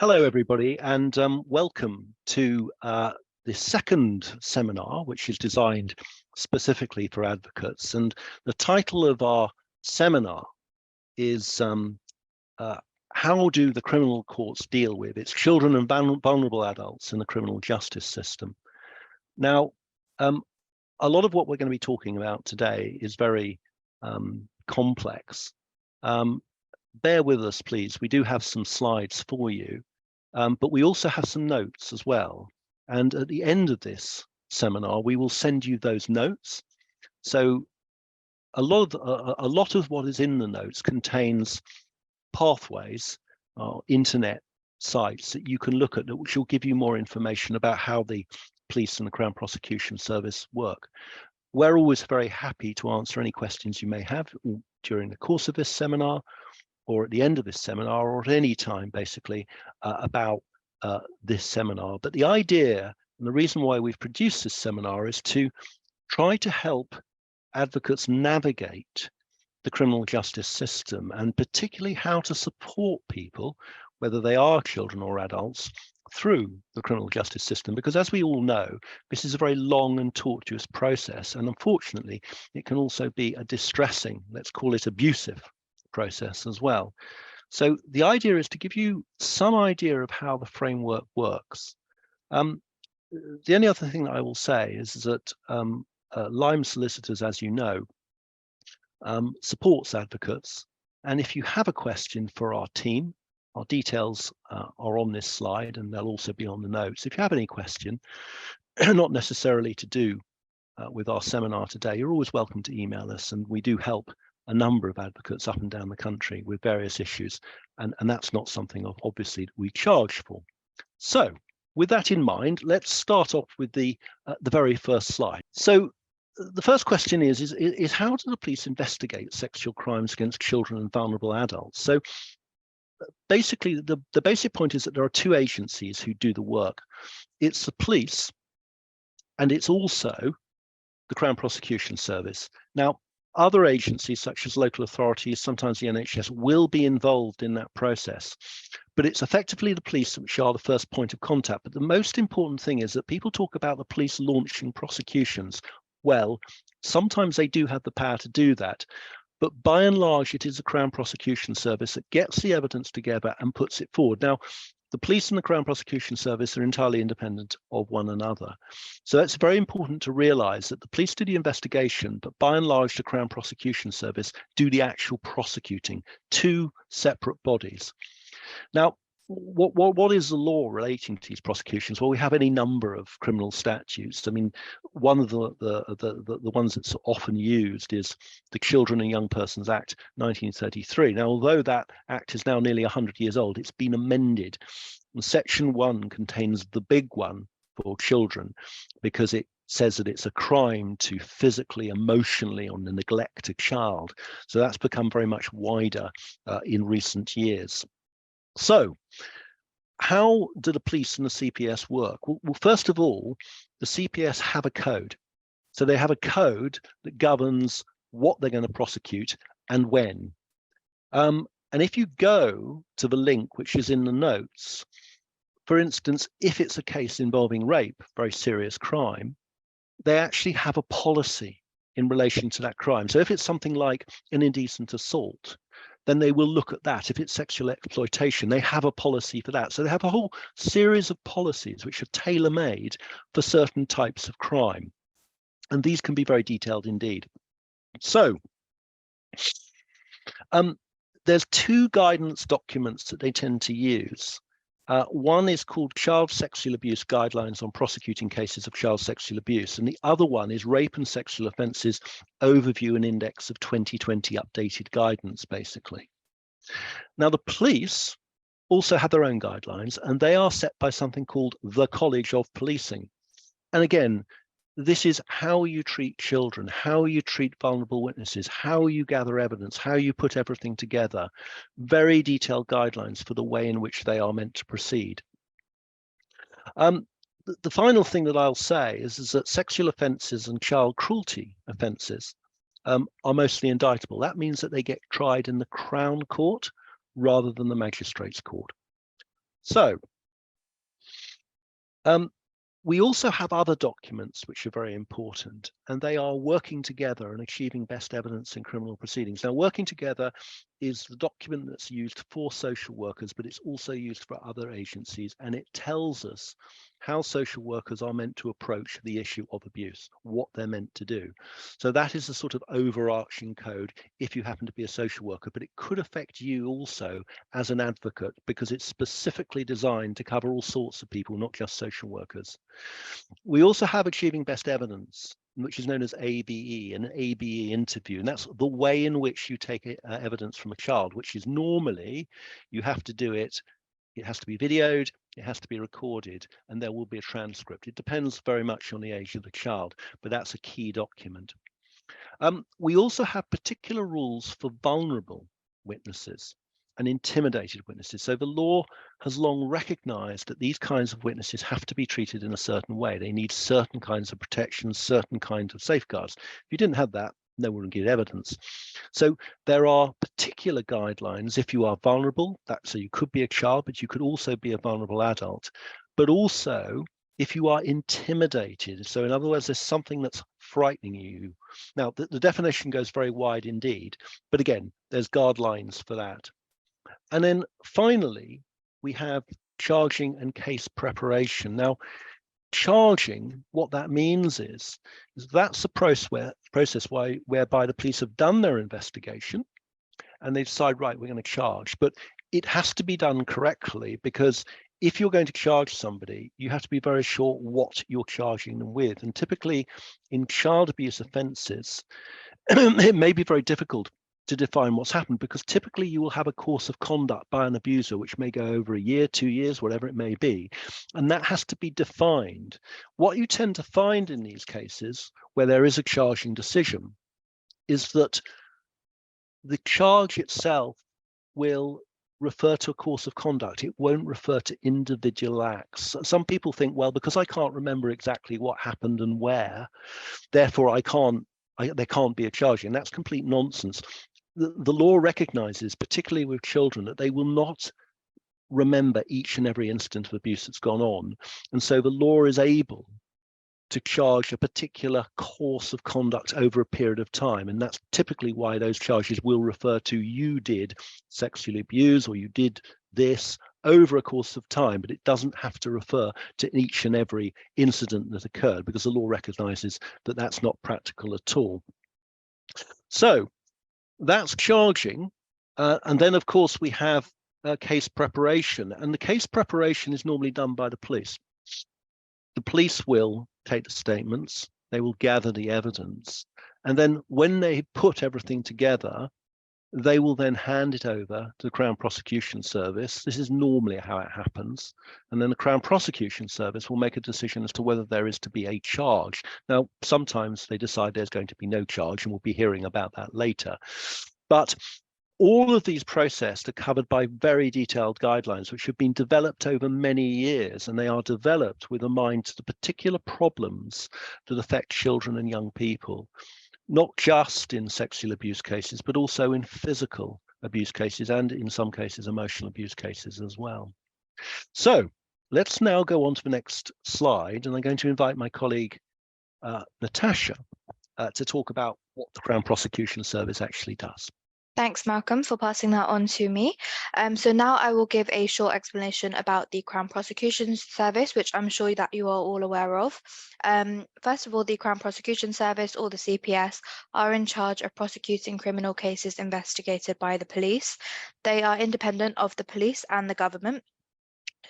Hello, everybody, and welcome to the second seminar, which is designed specifically for advocates. And the title of our seminar is How do the criminal courts deal with its children and vulnerable adults in the criminal justice system? Now, a lot of what we're going to be talking about today is very complex. Bear with us, please. We do have some slides for you, but we also have some notes as well. And at the end of this seminar, we will send you those notes. So a lot of what is in the notes contains pathways, internet sites that you can look at, which will give you more information about how the police and the Crown Prosecution Service work. We're always very happy to answer any questions you may have during the course of this seminar, or at the end of this seminar, or at any time, basically, about this seminar. But the idea and the reason why we've produced this seminar is to try to help advocates navigate the criminal justice system, and particularly how to support people, whether they are children or adults, through the criminal justice system. Because as we all know, this is a very long and tortuous process. And unfortunately, it can also be a distressing, let's call it abusive, process as well. So the idea is to give you some idea of how the framework works. The only other thing that I will say is that Lyme Solicitors, as you know, supports advocates. And if you have a question for our team, our details are on this slide and they'll also be on the notes. If you have any question, not necessarily to do with our seminar today, you're always welcome to email us, and we do help a number of advocates up and down the country with various issues, and that's not something obviously that we charge for. So with that in mind, let's start off with the very first slide. So the first question is how do the police investigate sexual crimes against children and vulnerable adults? So basically the basic point is that there are two agencies who do the work. It's the police, and it's also the Crown Prosecution Service. Now, other agencies such as local authorities, sometimes the NHS, will be involved in that process, but it's effectively the police which are the first point of contact. But the most important thing is that people talk about the police launching prosecutions. Well, sometimes they do have the power to do that, but by and large, it is the Crown Prosecution Service that gets the evidence together and puts it forward. Now, the police and the Crown Prosecution Service are entirely independent of one another. So it's very important to realise that the police do the investigation, but by and large, the Crown Prosecution Service do the actual prosecuting, two separate bodies. Now, what is the law relating to these prosecutions? Well, we have any number of criminal statutes. I mean, one of the ones that's often used is the Children and Young Persons Act 1933. Now, although that act is now nearly 100 years old, it's been amended. And Section 1 contains the big one for children, because it says that it's a crime to physically, emotionally, or neglect a child. So that's become very much wider in recent years. So how do the police and the CPS work? Well, first of all, the CPS have a code. So they have a code that governs what they're going to prosecute and when. And if you go to the link, which is in the notes, for instance, if it's a case involving rape, very serious crime, they actually have a policy in relation to that crime. So if it's something like an indecent assault, then they will look at that. If it's sexual exploitation, they have a policy for that. So they have a whole series of policies which are tailor-made for certain types of crime. And these can be very detailed indeed. So there's two guidance documents that they tend to use. One is called Child Sexual Abuse Guidelines on Prosecuting Cases of Child Sexual Abuse, and the other one is Rape and Sexual Offences Overview and Index of 2020 Updated Guidance, basically. Now, the police also have their own guidelines, and they are set by something called the College of Policing. And again, this is how you treat children, how you treat vulnerable witnesses, how you gather evidence, how you put everything together. Very detailed guidelines for the way in which they are meant to proceed. The final thing that I'll say is that sexual offences and child cruelty offences are mostly indictable. That means that they get tried in the Crown Court rather than the Magistrates' Court. So we also have other documents which are very important, and they are working together and achieving best evidence in criminal proceedings. Now, working together is the document that's used for social workers, but it's also used for other agencies, and it tells us how social workers are meant to approach the issue of abuse, what they're meant to do. So that is a sort of overarching code if you happen to be a social worker, but it could affect you also as an advocate because it's specifically designed to cover all sorts of people, not just social workers. We also have achieving best evidence, which is known as ABE, an ABE interview, and that's the way in which you take evidence from a child, which is normally you have to do it. It has to be videoed, it has to be recorded, and there will be a transcript. It depends very much on the age of the child, but that's a key document. We also have particular rules for vulnerable witnesses and intimidated witnesses. So the law has long recognized that these kinds of witnesses have to be treated in a certain way. They need certain kinds of protections, certain kinds of safeguards. If you didn't have that, no one would give evidence. So there are particular guidelines if you are vulnerable. So you could be a child, but you could also be a vulnerable adult. But also if you are intimidated. So in other words, there's something that's frightening you. Now, the definition goes very wide indeed, but again, there's guidelines for that. And then finally, we have charging and case preparation. Now, charging, what that means is that's a process whereby the police have done their investigation and they decide, right, we're going to charge. But it has to be done correctly, because if you're going to charge somebody, you have to be very sure what you're charging them with. And typically in child abuse offences, it may be very difficult to define what's happened, because typically you will have a course of conduct by an abuser which may go over a year, 2 years, whatever it may be, and that has to be defined. What you tend to find in these cases where there is a charging decision is that the charge itself will refer to a course of conduct. It won't refer to individual acts. Some people think, well, because I can't remember exactly what happened and where, therefore there can't be a charge. And that's complete nonsense. The law recognizes, particularly with children, that they will not remember each and every incident of abuse that's gone on. And so the law is able to charge a particular course of conduct over a period of time. And that's typically why those charges will refer to you did sexually abuse or you did this over a course of time, but it doesn't have to refer to each and every incident that occurred, because the law recognizes that that's not practical at all. So that's charging. And then, of course, we have case preparation. And the case preparation is normally done by the police. The police will take the statements, they will gather the evidence, and then when they put everything together, they will then hand it over to the Crown Prosecution Service. This is normally how it happens. And then the Crown Prosecution Service will make a decision as to whether there is to be a charge. Now, sometimes they decide there's going to be no charge, and we'll be hearing about that later. But all of these processes are covered by very detailed guidelines, which have been developed over many years, and they are developed with a mind to the particular problems that affect children and young people, not just in sexual abuse cases, but also in physical abuse cases and in some cases emotional abuse cases as well. So let's now go on to the next slide, and I'm going to invite my colleague Natasha to talk about what the Crown Prosecution Service actually does. Thanks, Malcolm, for passing that on to me. So now I will give a short explanation about the Crown Prosecution Service, which I'm sure that you are all aware of. First of all, the Crown Prosecution Service, or the CPS, are in charge of prosecuting criminal cases investigated by the police. They are independent of the police and the government.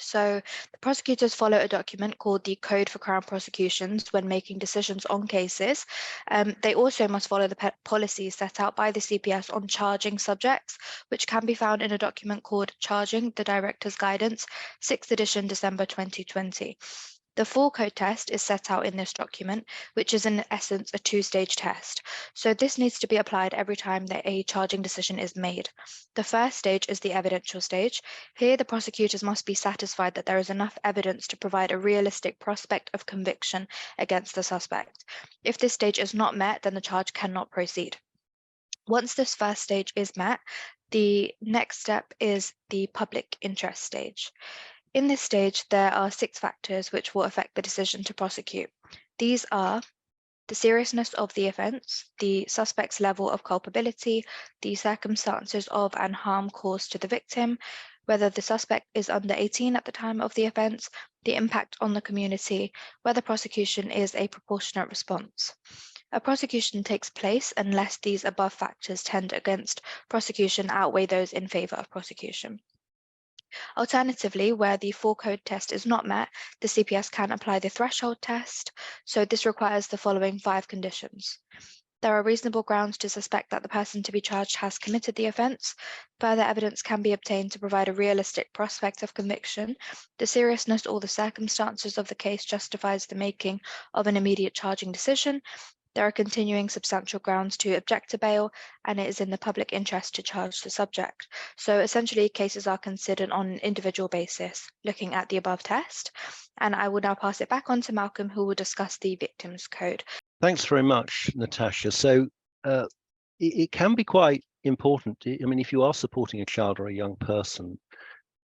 So the prosecutors follow a document called the Code for Crown Prosecutions when making decisions on cases. They also must follow the policies set out by the CPS on charging subjects, which can be found in a document called Charging the Director's Guidance, 6th edition, December 2020. The full code test is set out in this document, which is in essence a two-stage test. So this needs to be applied every time that a charging decision is made. The first stage is the evidential stage. Here, the prosecutors must be satisfied that there is enough evidence to provide a realistic prospect of conviction against the suspect. If this stage is not met, then the charge cannot proceed. Once this first stage is met, the next step is the public interest stage. In this stage, there are 6 factors which will affect the decision to prosecute. These are the seriousness of the offence, the suspect's level of culpability, the circumstances of and harm caused to the victim, whether the suspect is under 18 at the time of the offence, the impact on the community, whether prosecution is a proportionate response. A prosecution takes place unless these above factors tend against prosecution outweigh those in favour of prosecution. Alternatively, where the 4-code test is not met, the CPS can apply the threshold test. So this requires the following 5 conditions. There are reasonable grounds to suspect that the person to be charged has committed the offence. Further evidence can be obtained to provide a realistic prospect of conviction. The seriousness or the circumstances of the case justifies the making of an immediate charging decision. There are continuing substantial grounds to object to bail, and it is in the public interest to charge the subject. So essentially, cases are considered on an individual basis, looking at the above test. And I will now pass it back on to Malcolm, who will discuss the Victims Code. Thanks very much, Natasha. So it can be quite important. I mean, if you are supporting a child or a young person,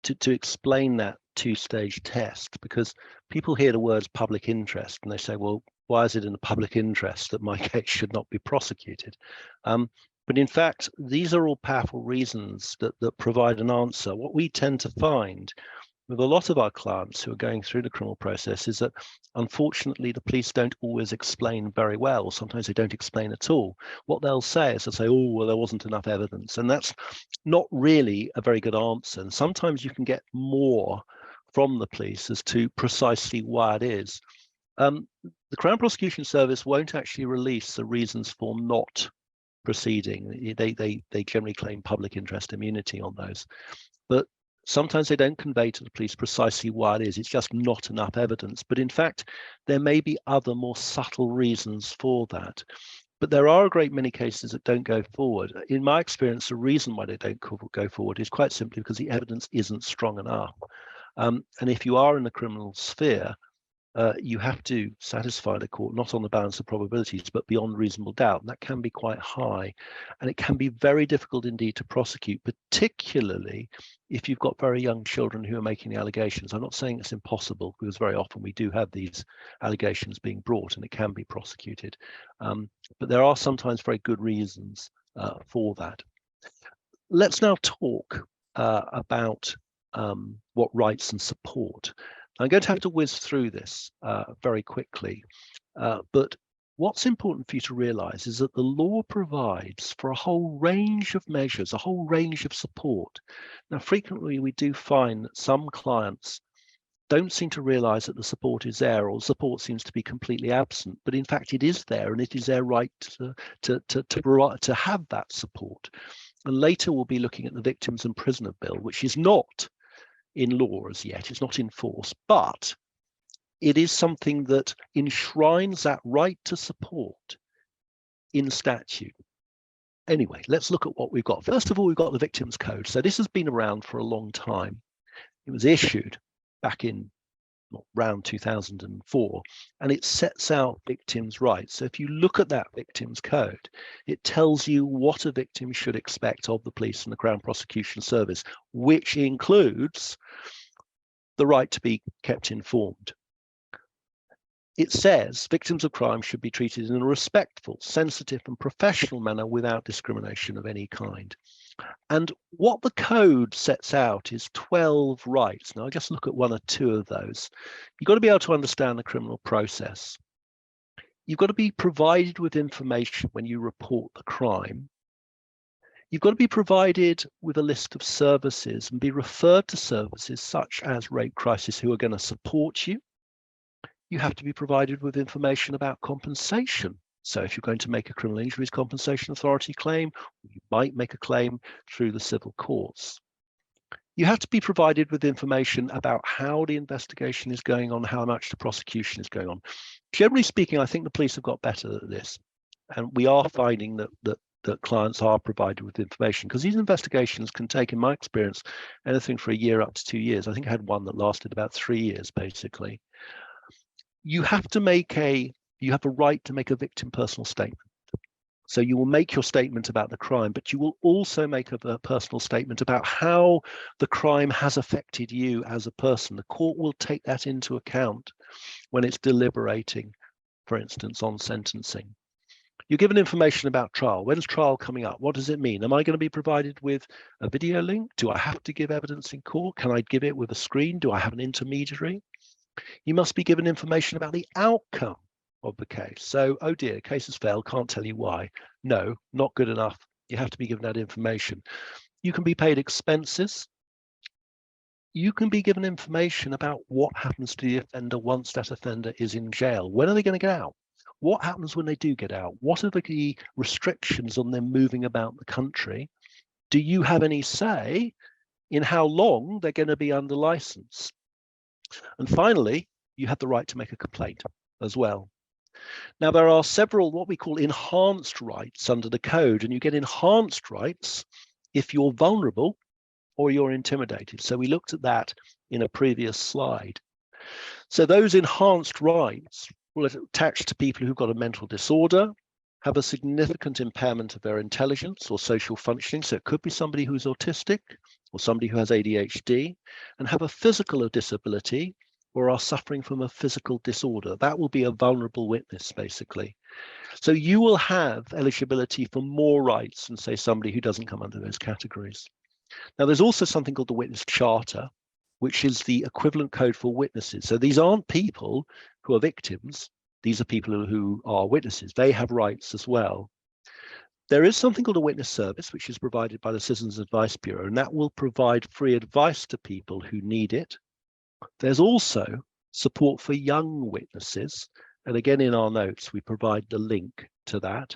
to explain that 2-stage test, because people hear the words public interest and they say, well, why is it in the public interest that my case should not be prosecuted? But in fact, these are all powerful reasons that provide an answer. What we tend to find with a lot of our clients who are going through the criminal process is that, unfortunately, the police don't always explain very well, or sometimes they don't explain at all. What they'll say is they'll say, oh, well, there wasn't enough evidence. And that's not really a very good answer. And sometimes you can get more from the police as to precisely why it is. The Crown Prosecution Service won't actually release the reasons for not proceeding. They generally claim public interest immunity on those. But sometimes they don't convey to the police precisely why it is. It's just not enough evidence. But in fact, there may be other more subtle reasons for that. But there are a great many cases that don't go forward. In my experience, the reason why they don't go forward is quite simply because the evidence isn't strong enough. And if you are in the criminal sphere, you have to satisfy the court, not on the balance of probabilities, but beyond reasonable doubt. And that can be quite high. And it can be very difficult indeed to prosecute, particularly if you've got very young children who are making the allegations. I'm not saying it's impossible, because very often we do have these allegations being brought and it can be prosecuted. But there are sometimes very good reasons for that. Let's now talk about what rights and support. I'm going to have to whiz through this very quickly, but what's important for you to realize is that the law provides for a whole range of measures, a whole range of support. Now, frequently we do find that some clients don't seem to realize that the support is there, or support seems to be completely absent, but in fact it is there, and it is their right to have that support. And later we'll be looking at the Victims and Prisoner Bill, which is not in law as yet, it's not in force, but it is something that enshrines that right to support in statute. Anyway, let's look at what we've got. First of all, we've got the Victims Code. So this has been around for a long time. It was issued back in around 2004, and it sets out victims' rights. So if you look at that Victims Code, it tells you what a victim should expect of the police and the Crown Prosecution Service, which includes the right to be kept informed. It says victims of crime should be treated in a respectful, sensitive and professional manner without discrimination of any kind. And what the code sets out is 12 rights. Now, I'll just look at one or two of those. You've got to be able to understand the criminal process. You've got to be provided with information when you report the crime. You've got to be provided with a list of services and be referred to services such as Rape Crisis who are going to support you. You have to be provided with information about compensation. So if you're going to make a criminal injuries compensation authority claim, you might make a claim through the civil courts. You have to be provided with information about how the investigation is going on, how much the prosecution is going on. Generally speaking, I think the police have got better at this. And we are finding that clients are provided with information, because these investigations can take, in my experience, anything for a year up to 2 years. I think I had one that lasted about 3 years, basically. You have a right to make a victim personal statement. So you will make your statement about the crime, but you will also make a personal statement about how the crime has affected you as a person. The court will take that into account when it's deliberating, for instance, on sentencing. You're given information about trial. When's trial coming up? What does it mean? Am I going to be provided with a video link? Do I have to give evidence in court? Can I give it with a screen? Do I have an intermediary? You must be given information about the outcome of the case. So, oh dear, case has failed, can't tell you why. No, not good enough. You have to be given that information. You can be paid expenses. You can be given information about what happens to the offender once that offender is in jail. When are they going to get out? What happens when they do get out? What are the restrictions on them moving about the country? Do you have any say in how long they're going to be under license? And finally, you have the right to make a complaint as well. Now, there are several what we call enhanced rights under the code, and you get enhanced rights if you're vulnerable or you're intimidated. So we looked at that in a previous slide. So those enhanced rights will attach to people who've got a mental disorder, have a significant impairment of their intelligence or social functioning. So it could be somebody who's autistic or somebody who has ADHD, and have a physical disability or are suffering from a physical disorder. That will be a vulnerable witness, basically. So you will have eligibility for more rights than, say, somebody who doesn't come under those categories. Now, there's also something called the Witness Charter, which is the equivalent code for witnesses. So these aren't people who are victims. These are people who are witnesses. They have rights as well. There is something called a witness service, which is provided by the Citizens Advice Bureau, and that will provide free advice to people who need it. There's also support for young witnesses. And again, in our notes, we provide the link to that.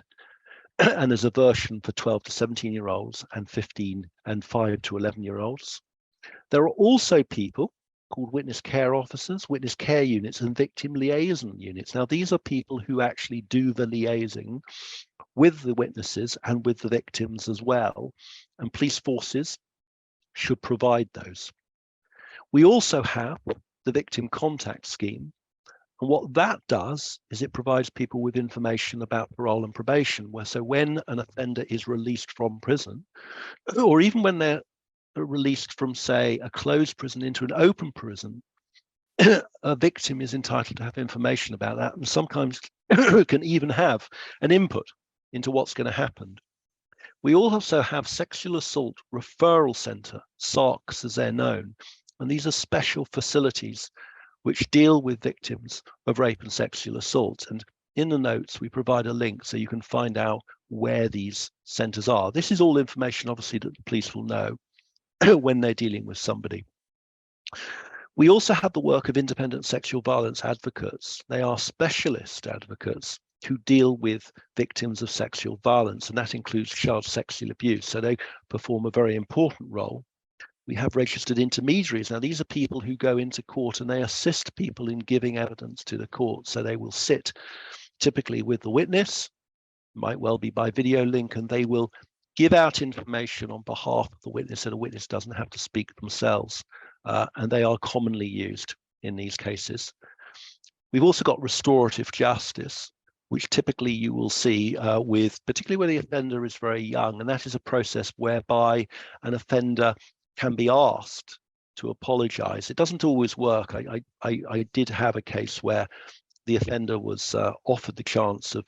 And there's a version for 12 to 17-year-olds and 15 and 5 to 11-year-olds. There are also people called witness care officers, witness care units, and victim liaison units. Now, these are people who actually do the liaising with the witnesses and with the victims as well. And police forces should provide those. We also have the victim contact scheme. And what that does is it provides people with information about parole and probation, so when an offender is released from prison, or even when they're released from, say, a closed prison into an open prison, a victim is entitled to have information about that, and sometimes can even have an input into what's going to happen. We also have Sexual Assault Referral Centre, SARCs as they're known, and these are special facilities which deal with victims of rape and sexual assault. And in the notes, we provide a link so you can find out where these centres are. This is all information, obviously, that the police will know when they're dealing with somebody. We also have the work of independent sexual violence advocates. They are specialist advocates who deal with victims of sexual violence, and that includes child sexual abuse. So they perform a very important role. We have registered intermediaries. Now, these are people who go into court and they assist people in giving evidence to the court. So they will sit typically with the witness, might well be by video link, and they will give out information on behalf of the witness, so the witness doesn't have to speak themselves. And they are commonly used in these cases. We've also got restorative justice, which typically you will see particularly where the offender is very young, and that is a process whereby an offender can be asked to apologize. It doesn't always work. I did have a case where the offender was offered the chance of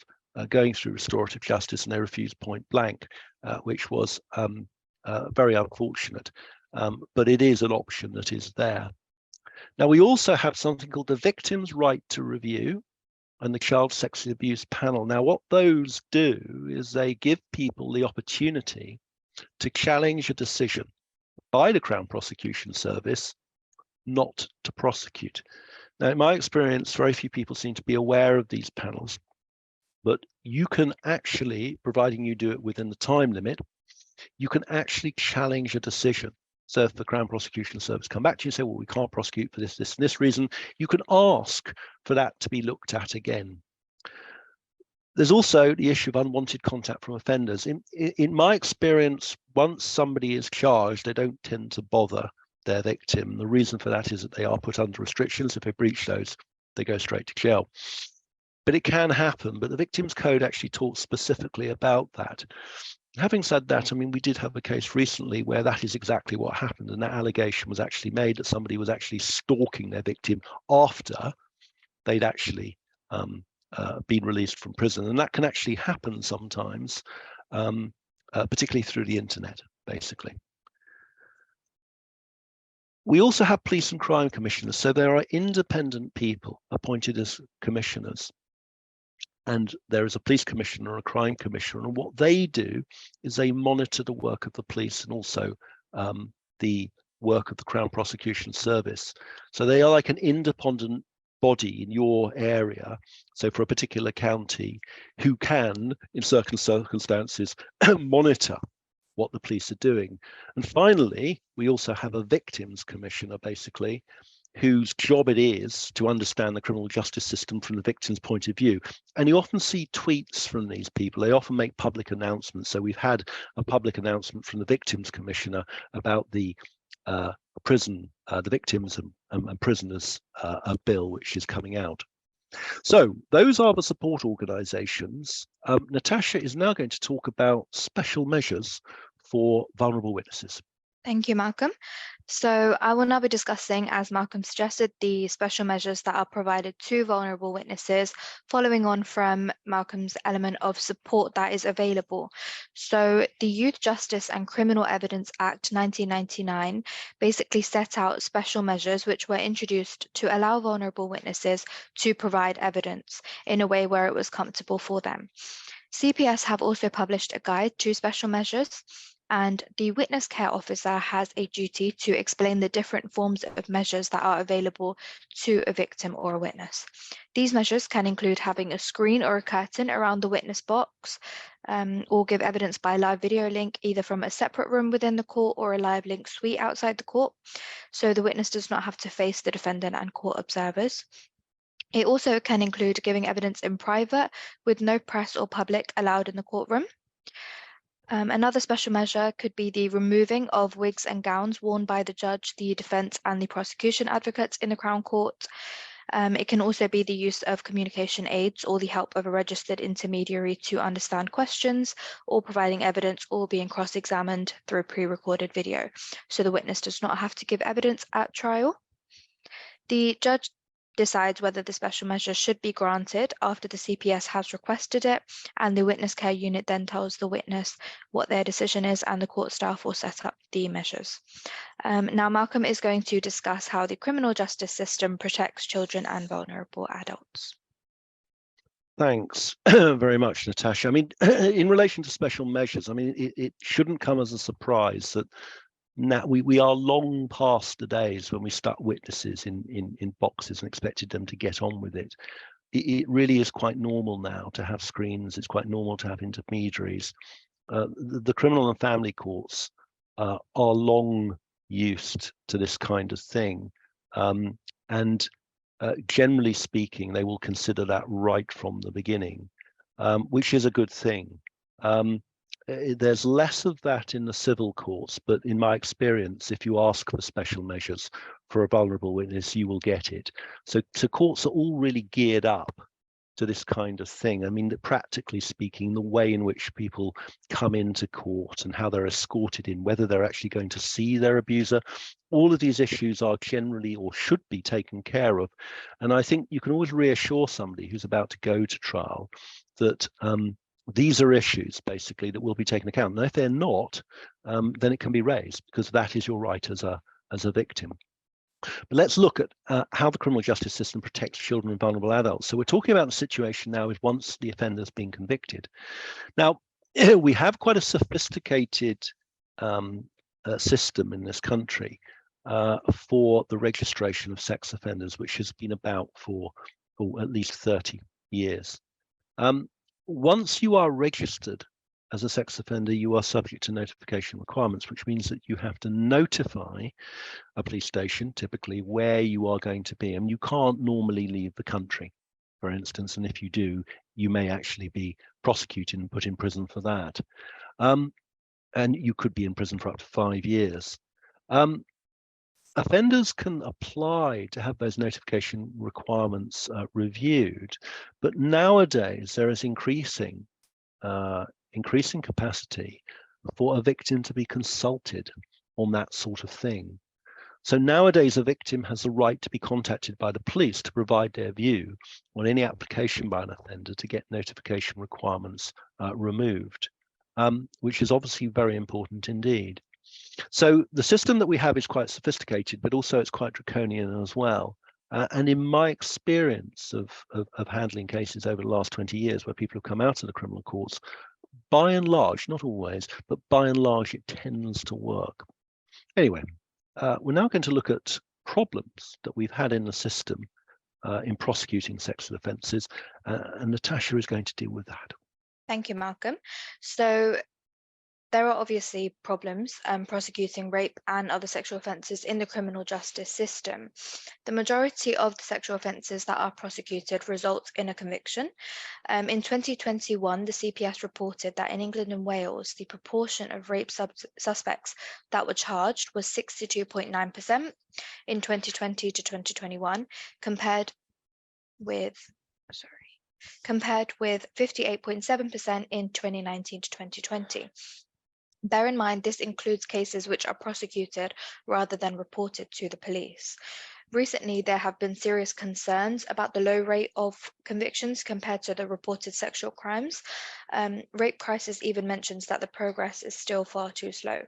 going through restorative justice, and they refused point blank, which was very unfortunate. But it is an option that is there. Now, we also have something called the Victim's Right to Review and the Child Sexual Abuse Panel. Now, what those do is they give people the opportunity to challenge a decision by the Crown Prosecution Service not to prosecute. Now, in my experience, very few people seem to be aware of these panels, but you can actually, providing you do it within the time limit, you can actually challenge a decision. So if the Crown Prosecution Service come back to you and say, well, we can't prosecute for this, this, and this reason, you can ask for that to be looked at again. There's also the issue of unwanted contact from offenders. In my experience, once somebody is charged, they don't tend to bother their victim. The reason for that is that they are put under restrictions. If they breach those, they go straight to jail. but it can happen. But the Victims Code actually talks specifically about that. Having said that, I mean, we did have a case recently where that is exactly what happened, and that allegation was actually made that somebody was actually stalking their victim after they'd actually been released from prison. And that can actually happen sometimes, particularly through the internet, basically. We also have police and crime commissioners. So there are independent people appointed as commissioners. And there is a police commissioner or a crime commissioner. And what they do is they monitor the work of the police and also the work of the Crown Prosecution Service. So they are like an independent body in your area, so for a particular county, who can, in certain circumstances, monitor what the police are doing. And finally, we also have a victims commissioner, basically, whose job it is to understand the criminal justice system from the victim's point of view. And you often see tweets from these people. They often make public announcements. So we've had a public announcement from the victims commissioner about the the victims and prisoners bill, which is coming out. So those are the support organisations. Natasha is now going to talk about special measures for vulnerable witnesses. Thank you, Malcolm. So I will now be discussing, as Malcolm suggested, the special measures that are provided to vulnerable witnesses, following on from Malcolm's element of support that is available. So the Youth Justice and Criminal Evidence Act 1999 basically set out special measures which were introduced to allow vulnerable witnesses to provide evidence in a way where it was comfortable for them. CPS have also published a guide to special measures, and the witness care officer has a duty to explain the different forms of measures that are available to a victim or a witness. These measures can include having a screen or a curtain around the witness box, or give evidence by live video link, either from a separate room within the court or a live link suite outside the court, so the witness does not have to face the defendant and court observers. It also can include giving evidence in private with no press or public allowed in the courtroom. Another special measure could be the removing of wigs and gowns worn by the judge, the defense, and the prosecution advocates in the Crown Court. It can also be the use of communication aids or the help of a registered intermediary to understand questions, or providing evidence or being cross-examined through pre-recorded video, so the witness does not have to give evidence at trial. The judge decides whether the special measure should be granted after the CPS has requested it, and the witness care unit then tells the witness what their decision is, and the court staff will set up the measures. Now Malcolm is going to discuss how the criminal justice system protects children and vulnerable adults. Thanks very much, Natasha. I mean, in relation to special measures, I mean, it shouldn't come as a surprise that now we are long past the days when we stuck witnesses in boxes and expected them to get on with it. It really is quite normal now to have screens. It's quite normal to have intermediaries. The criminal and family courts are long used to this kind of thing, and generally speaking, they will consider that right from the beginning, which is a good thing. There's less of that in the civil courts, but in my experience, if you ask for special measures for a vulnerable witness, you will get it. So courts are all really geared up to this kind of thing. I mean, practically speaking, the way in which people come into court and how they're escorted in, whether they're actually going to see their abuser, all of these issues are generally or should be taken care of. And I think you can always reassure somebody who's about to go to trial that these are issues basically that will be taken account. And if they're not, then it can be raised, because that is your right as a victim. But let's look at how the criminal justice system protects children and vulnerable adults. So we're talking about the situation now is once the offender's been convicted. Now, we have quite a sophisticated system in this country for the registration of sex offenders, which has been about for at least 30 years. Once you are registered as a sex offender, you are subject to notification requirements, which means that you have to notify a police station, typically, where you are going to be. And you can't normally leave the country, for instance. And if you do, you may actually be prosecuted and put in prison for that. And you could be in prison for up to 5 years. Offenders can apply to have those notification requirements reviewed, but nowadays there is increasing capacity for a victim to be consulted on that sort of thing. So nowadays, a victim has the right to be contacted by the police to provide their view on any application by an offender to get notification requirements removed, which is obviously very important indeed. So the system that we have is quite sophisticated, but also it's quite draconian as well. And in my experience of handling cases over the last 20 years where people have come out of the criminal courts, by and large, not always, but by and large, it tends to work. Anyway, we're now going to look at problems that we've had in the system in prosecuting sexual offences, and Natasha is going to deal with that. Thank you, Malcolm. So there are obviously problems prosecuting rape and other sexual offences in the criminal justice system. The majority of the sexual offences that are prosecuted result in a conviction. In 2021, the CPS reported that in England and Wales, the proportion of rape suspects that were charged was 62.9% in 2020 to 2021, compared with 58.7% in 2019 to 2020. Bear in mind, this includes cases which are prosecuted rather than reported to the police. Recently, there have been serious concerns about the low rate of convictions compared to the reported sexual crimes. Rape Crisis even mentions that the progress is still far too slow.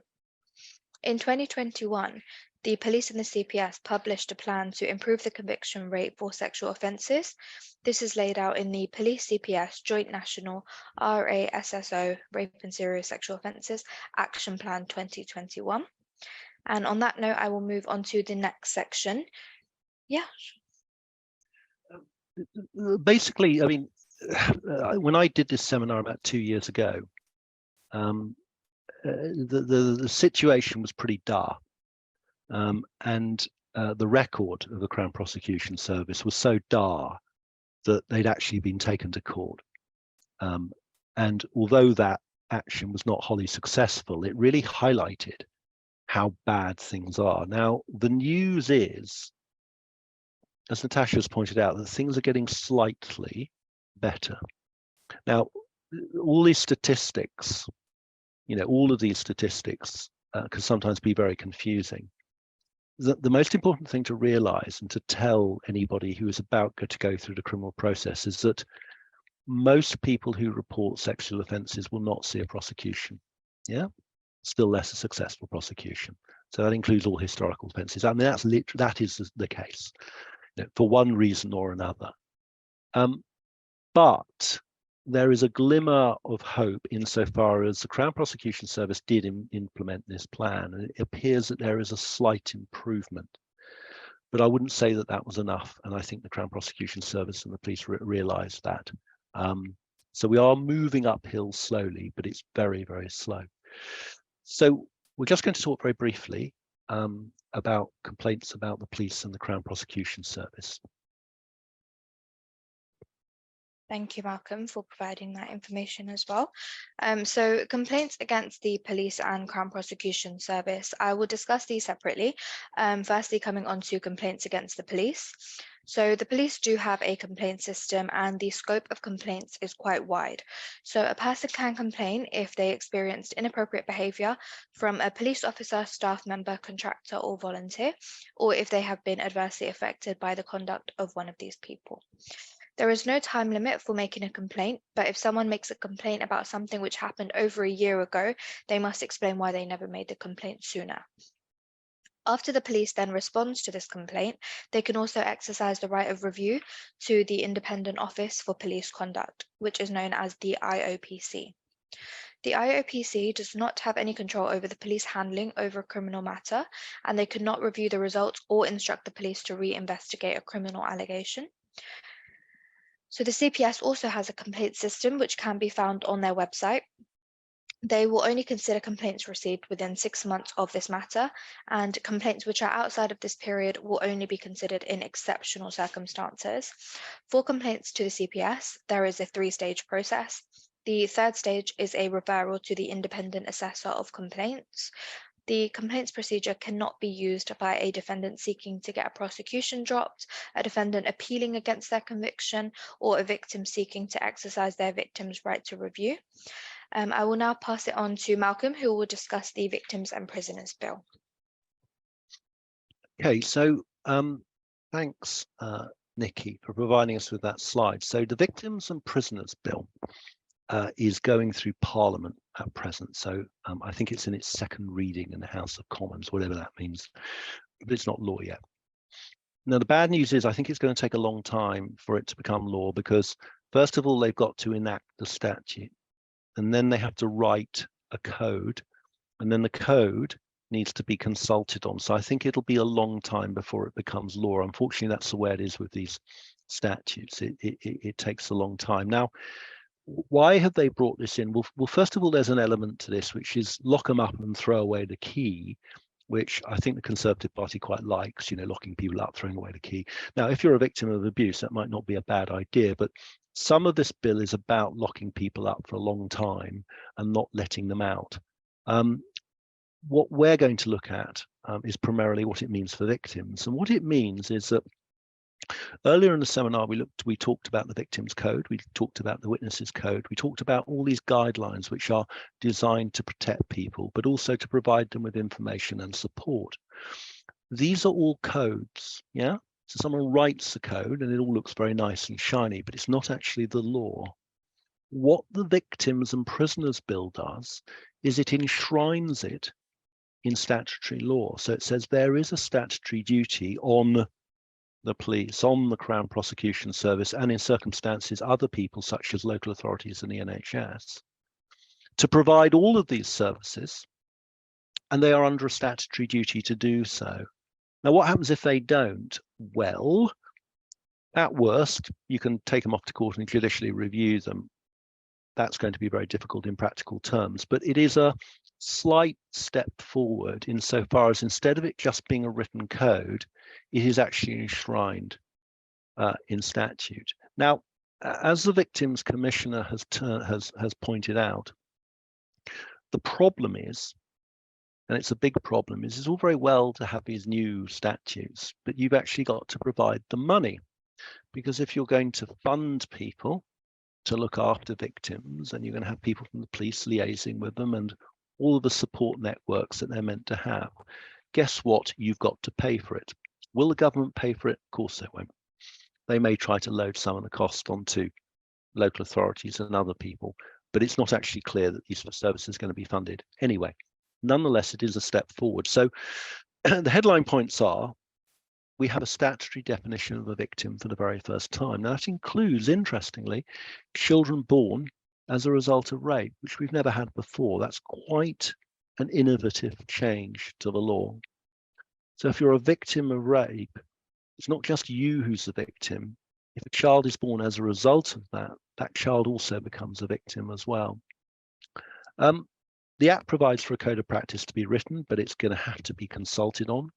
In 2021, the police and the CPS published a plan to improve the conviction rate for sexual offences. This is laid out in the Police CPS Joint National RASSO Rape and Serious Sexual Offences Action Plan 2021. And on that note, I will move on to the next section. Yeah. Basically, I mean, when I did this seminar about 2 years ago, the situation was pretty dire. And the record of the Crown Prosecution Service was so dire that they'd actually been taken to court. And although that action was not wholly successful, it really highlighted how bad things are. Now, the news is, as Natasha has pointed out, that things are getting slightly better. Now, all these statistics, all of these statistics can sometimes be very confusing. The most important thing to realize and to tell anybody who is about to go through the criminal process is that most people who report sexual offences will not see a prosecution. Yeah, still less a successful prosecution. So that includes all historical offences. I mean, that is the case, for one reason or another. But there is a glimmer of hope insofar as the Crown Prosecution Service did implement this plan, and it appears that there is a slight improvement. But I wouldn't say that that was enough, and I think the Crown Prosecution Service and the police realised that. So we are moving uphill slowly, but it's very, very slow. So we're just going to talk very briefly about complaints about the police and the Crown Prosecution Service. Thank you, Malcolm, for providing that information as well. So complaints against the police and Crown Prosecution Service, I will discuss these separately. Firstly, coming on to complaints against the police. So the police do have a complaint system, and the scope of complaints is quite wide. So a person can complain if they experienced inappropriate behaviour from a police officer, staff member, contractor or volunteer, or if they have been adversely affected by the conduct of one of these people. There is no time limit for making a complaint, but if someone makes a complaint about something which happened over a year ago, they must explain why they never made the complaint sooner. After the police then responds to this complaint, they can also exercise the right of review to the Independent Office for Police Conduct, which is known as the IOPC. The IOPC does not have any control over the police handling over a criminal matter, and they could not review the results or instruct the police to re-investigate a criminal allegation. So the CPS also has a complaint system which can be found on their website. They will only consider complaints received within 6 months of this matter, and complaints which are outside of this period will only be considered in exceptional circumstances. For complaints to the CPS, there is a 3-stage process. The 3rd stage is a referral to the Independent Assessor of Complaints. The complaints procedure cannot be used by a defendant seeking to get a prosecution dropped, a defendant appealing against their conviction, or a victim seeking to exercise their victim's right to review. I will now pass it on to Malcolm, who will discuss the Victims and Prisoners Bill. Okay, so thanks, Nikki, for providing us with that slide. So the Victims and Prisoners Bill is going through Parliament at present. So I think it's in its second reading in the House of Commons, whatever that means, but it's not law yet. Now, the bad news is I think it's going to take a long time for it to become law because, first of all, they've got to enact the statute, and then they have to write a code, and then the code needs to be consulted on. So I think it'll be a long time before it becomes law. Unfortunately, that's the way it is with these statutes. It takes a long time. Now, why have they brought this in? Well, first of all, there's an element to this, which is lock them up and throw away the key, which I think the Conservative Party quite likes, locking people up, throwing away the key. Now, if you're a victim of abuse, that might not be a bad idea, but some of this bill is about locking people up for a long time and not letting them out. What we're going to look at is primarily what it means for victims. And what it means is that earlier in the seminar, we talked about the Victims Code, we talked about the Witnesses Code, we talked about all these guidelines which are designed to protect people, but also to provide them with information and support. These are all codes, yeah? So someone writes the code and it all looks very nice and shiny, but it's not actually the law. What the Victims and Prisoners Bill does is it enshrines it in statutory law. So it says there is a statutory duty on the police, on the Crown Prosecution Service, and in circumstances other people such as local authorities and the NHS, to provide all of these services, and they are under a statutory duty to do so. Now, what happens if they don't? Well, at worst, you can take them off to court and judicially review them. That's going to be very difficult in practical terms, but it is a slight step forward insofar as instead of it just being a written code, it is actually enshrined in statute. Now, as the Victims Commissioner has pointed out, the problem is, and it's a big problem, is it's all very well to have these new statutes, but you've actually got to provide the money, because if you're going to fund people to look after victims, and you're going to have people from the police liaising with them and all of the support networks that they're meant to have, guess what? You've got to pay for it. Will the government pay for it? Of course they won't. They may try to load some of the cost onto local authorities and other people, but it's not actually clear that these services are going to be funded anyway. Nonetheless, it is a step forward. So the headline points are, we have a statutory definition of a victim for the very first time. Now, that includes, interestingly, children born as a result of rape, which we've never had before. That's quite an innovative change to the law. So if you're a victim of rape, it's not just you who's the victim. If a child is born as a result of that, that child also becomes a victim as well. The Act provides for a code of practice to be written, but it's going to have to be consulted on.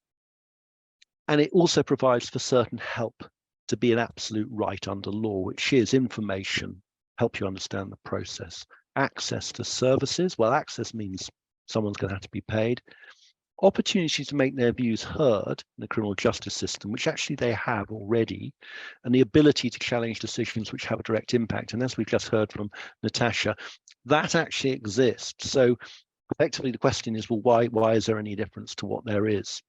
And it also provides for certain help to be an absolute right under law, which is information, help you understand the process, access to services. Well, access means someone's going to have to be paid. Opportunities to make their views heard in the criminal justice system, which actually they have already, and the ability to challenge decisions which have a direct impact. And as we've just heard from Natasha, that actually exists. So effectively the question is, well, why is there any difference to what there is?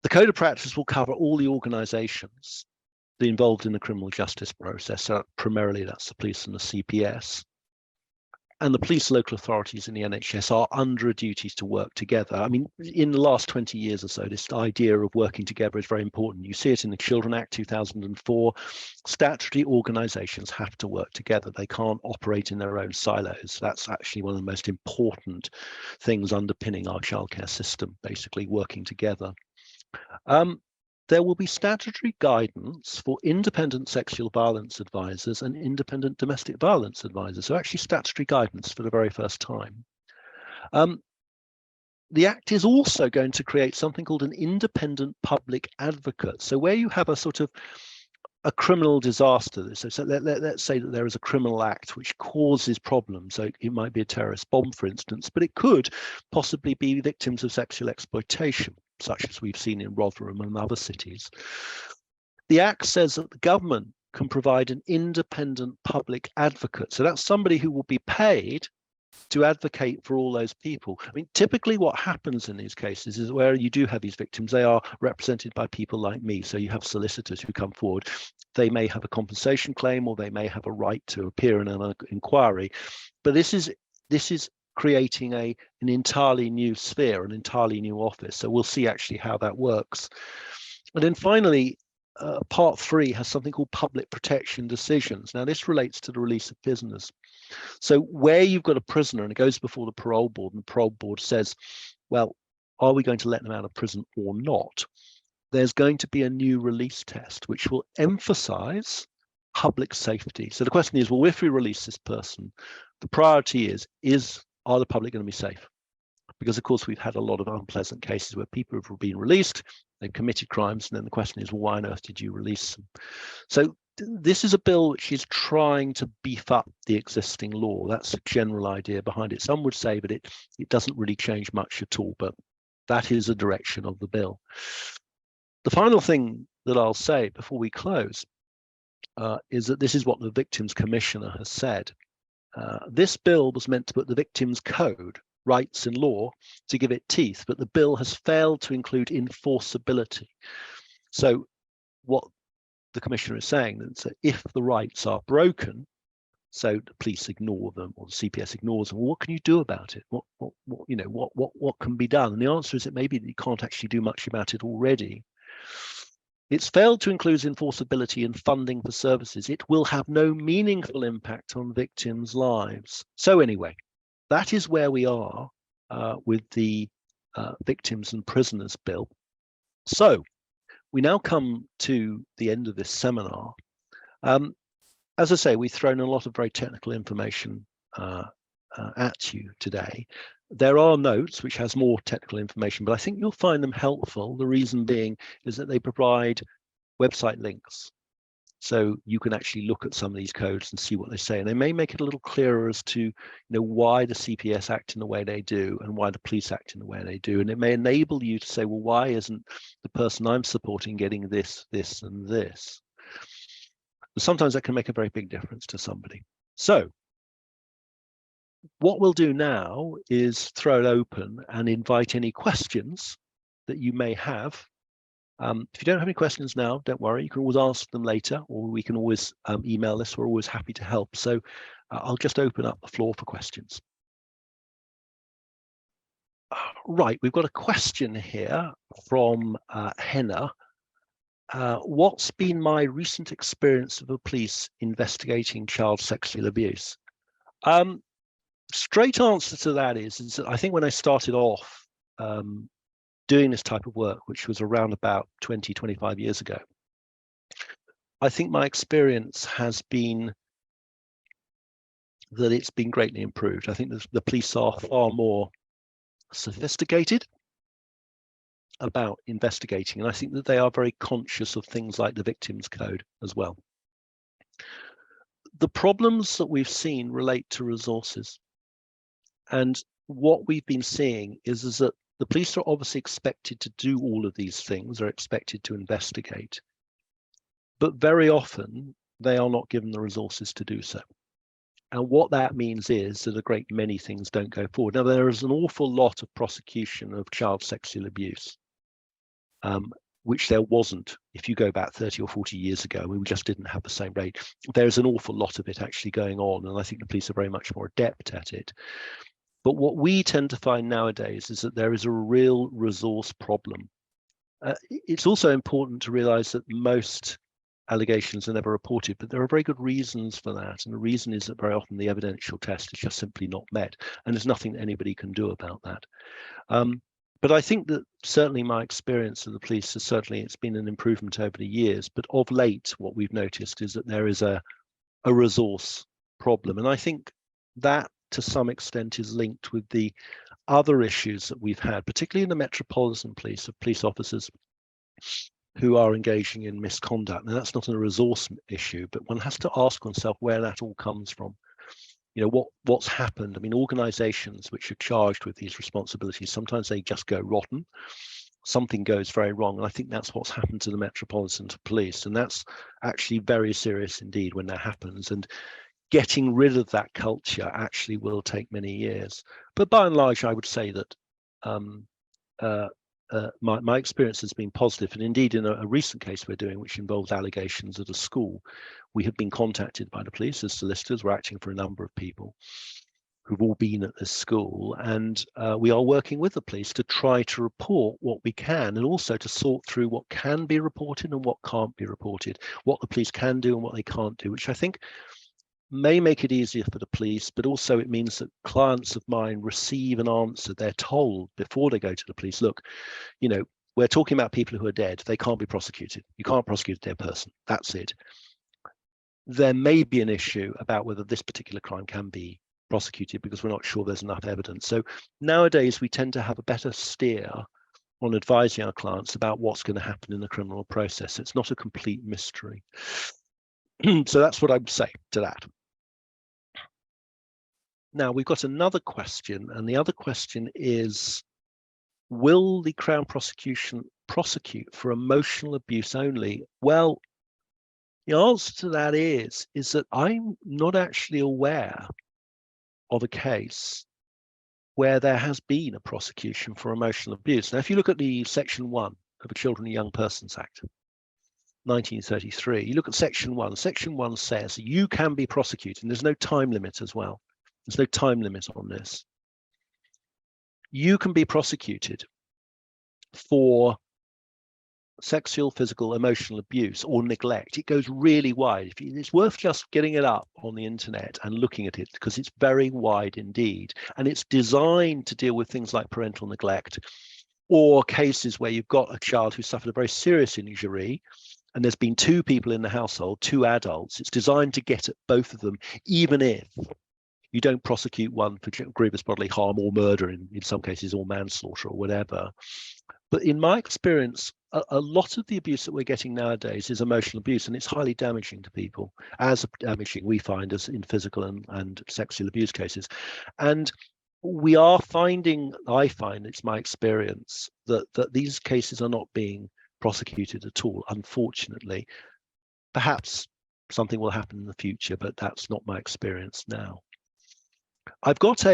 The code of practice will cover all the organisations involved in the criminal justice process. So primarily that's the police and the CPS. And the police, local authorities and the NHS are under a duty to work together. I mean, in the last 20 years or so, this idea of working together is very important. You see it in the Children Act 2004. Statutory organisations have to work together. They can't operate in their own silos. That's actually one of the most important things underpinning our childcare system, basically working together. There will be statutory guidance for independent sexual violence advisors and independent domestic violence advisors. So actually statutory guidance for the very first time. The Act is also going to create something called an independent public advocate. So where you have a sort of a criminal disaster. So let's say that there is a criminal act which causes problems. So it might be a terrorist bomb, for instance, but it could possibly be victims of sexual exploitation, such as we've seen in Rotherham and other cities. The Act says that the government can provide an independent public advocate. So that's somebody who will be paid to advocate for all those people. I mean, typically what happens in these cases is where you do have these victims, they are represented by people like me. So you have solicitors who come forward. They may have a compensation claim, or they may have a right to appear in an inquiry. But this is creating an entirely new sphere, an entirely new office. So we'll see actually how that works. And then finally, Part 3 has something called public protection decisions. Now, this relates to the release of prisoners. So where you've got a prisoner and it goes before the parole board, and the parole board says, well, are we going to let them out of prison or not? There's going to be a new release test which will emphasize public safety. So the question is, well, if we release this person, the priority are the public going to be safe? Because of course we've had a lot of unpleasant cases where people have been released, they've committed crimes, and then the question is, well, why on earth did you release them? So this is a bill which is trying to beef up the existing law. That's the general idea behind it. Some would say that it doesn't really change much at all, but that is a direction of the bill. The final thing that I'll say before we close is that this is what the Victims Commissioner has said. This bill was meant to put the Victims Code, rights and law, to give it teeth, but the bill has failed to include enforceability. So what the Commissioner is saying that if the rights are broken, so the police ignore them or the CPS ignores them, well, what can you do about it? What can be done? And the answer is it may be that you can't actually do much about it already. It's failed to include enforceability in funding for services. It will have no meaningful impact on victims' lives. So anyway, that is where we are with the Victims and Prisoners Bill. So we now come to the end of this seminar. As I say, we've thrown a lot of very technical information at you today. There are notes which has more technical information, but I think you'll find them helpful. The reason being is that they provide website links. So you can actually look at some of these codes and see what they say, and they may make it a little clearer as to why the CPS act in the way they do and why the police act in the way they do. And it may enable you to say, well, why isn't the person I'm supporting getting this, this, and this? But sometimes that can make a very big difference to somebody. So what we'll do now is throw it open and invite any questions that you may have. If you don't have any questions now, don't worry, you can always ask them later, or we can always email us. We're always happy to help. So I'll just open up the floor for questions. Right, we've got a question here from Henna. What's been my recent experience of the police investigating child sexual abuse? Straight answer to that is that I think when I started off doing this type of work, which was around about 20, 25 years ago, I think my experience has been that it's been greatly improved. I think the police are far more sophisticated about investigating, and I think that they are very conscious of things like the Victims Code as well. The problems that we've seen relate to resources, and what we've been seeing is that the police are obviously expected to do all of these things, they're expected to investigate, but very often they are not given the resources to do so. And what that means is that a great many things don't go forward. Now, there is an awful lot of prosecution of child sexual abuse, which there wasn't if you go back 30 or 40 years ago. We just didn't have the same rate. There's an awful lot of it actually going on, and I think the police are very much more adept at it. But what we tend to find nowadays is that there is a real resource problem. It's also important to realize that most allegations are never reported, but there are very good reasons for that. And the reason is that very often the evidential test is just simply not met, and there's nothing that anybody can do about that. But I think that certainly my experience of the police is it's been an improvement over the years, but of late what we've noticed is that there is a resource problem. And I think that to some extent is linked with the other issues that we've had, particularly in the Metropolitan Police, of police officers who are engaging in misconduct. Now, that's not a resource issue, but one has to ask oneself where that all comes from. You know, what's happened. I mean, organizations which are charged with these responsibilities, sometimes they just go rotten. Something goes very wrong. And I think that's what's happened to the Metropolitan Police. And that's actually very serious indeed when that happens. And getting rid of that culture actually will take many years. But by and large, I would say that my experience has been positive. And indeed, in a recent case we're doing, which involves allegations at a school, we have been contacted by the police as solicitors. We're acting for a number of people who've all been at this school, and we are working with the police to try to report what we can, and also to sort through what can be reported and what can't be reported, what the police can do and what they can't do, which I think may make it easier for the police, but also it means that clients of mine receive an answer. They're told before they go to the police, look, you know, we're talking about people who are dead. They can't be prosecuted. You can't prosecute a dead person. That's it. There may be an issue about whether this particular crime can be prosecuted because we're not sure there's enough evidence. So nowadays we tend to have a better steer on advising our clients about what's going to happen in the criminal process. It's not a complete mystery. So that's what I would say to that. Now we've got another question, and the other question is, will the Crown Prosecution prosecute for emotional abuse only? Well, the answer to that is that I'm not actually aware of a case where there has been a prosecution for emotional abuse. Now, if you look at the Section 1 of the Children and Young Persons Act, 1933, you look at Section 1. Section 1 says you can be prosecuted, and there's no time limit as well. There's no time limit on this. You can be prosecuted for sexual, physical, emotional abuse or neglect. It goes really wide. It's worth just getting it up on the internet and looking at it, because it's very wide indeed. And it's designed to deal with things like parental neglect, or cases where you've got a child who suffered a very serious injury and there's been two people in the household, two adults. It's designed to get at both of them, even if you don't prosecute one for grievous bodily harm or murder, in some cases, or manslaughter or whatever. But in my experience, a lot of the abuse that we're getting nowadays is emotional abuse, and it's highly damaging to people, as damaging we find as in physical and sexual abuse cases. And we are finding, I find, it's my experience, that these cases are not being prosecuted at all, unfortunately. Perhaps something will happen in the future, but that's not my experience now. I've got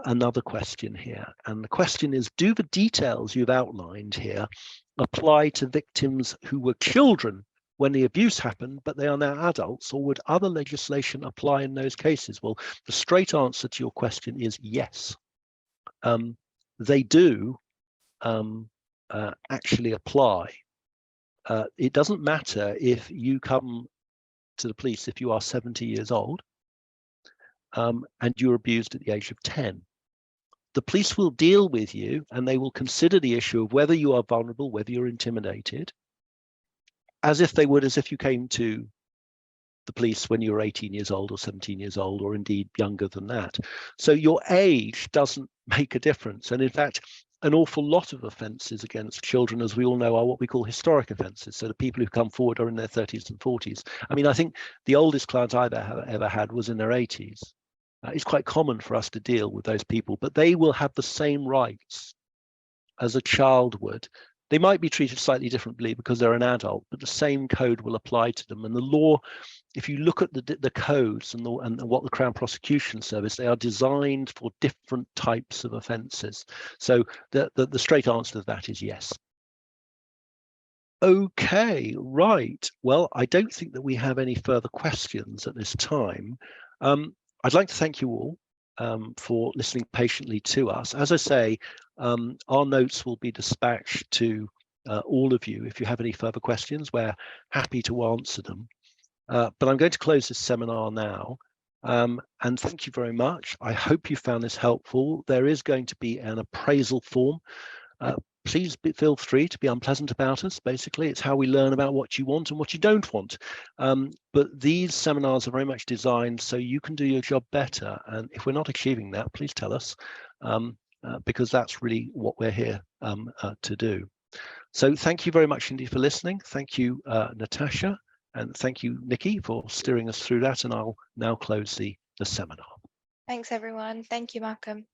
another question here, and the question is, do the details you've outlined here apply to victims who were children when the abuse happened, but they are now adults, or would other legislation apply in those cases? Well, the straight answer to your question is yes. They do actually apply. It doesn't matter if you come to the police if you are 70 years old and you're abused at the age of 10. The police will deal with you, and they will consider the issue of whether you are vulnerable, whether you're intimidated, as if you came to the police when you were 18 years old or 17 years old, or indeed younger than that. So your age doesn't make a difference. And in fact, an awful lot of offences against children, as we all know, are what we call historic offences. So the people who come forward are in their 30s and 40s. I mean, I think the oldest client I've ever had was in their 80s. It's quite common for us to deal with those people, but they will have the same rights as a child would. They might be treated slightly differently because they're an adult, but the same code will apply to them. And the law, if you look at the codes and what the Crown Prosecution Service, they are designed for different types of offences. So the straight answer to that is yes. Okay, right. Well, I don't think that we have any further questions at this time. I'd like to thank you all for listening patiently to us. As I say, our notes will be dispatched to all of you. If you have any further questions, we're happy to answer them. But I'm going to close this seminar now. And thank you very much. I hope you found this helpful. There is going to be an appraisal form. Please feel free to be unpleasant about us. Basically, it's how we learn about what you want and what you don't want. But these seminars are very much designed so you can do your job better. And if we're not achieving that, please tell us, because that's really what we're here to do. So thank you very much indeed for listening. Thank you, Natasha, and thank you, Nikki, for steering us through that. And I'll now close the seminar. Thanks, everyone. Thank you, Malcolm.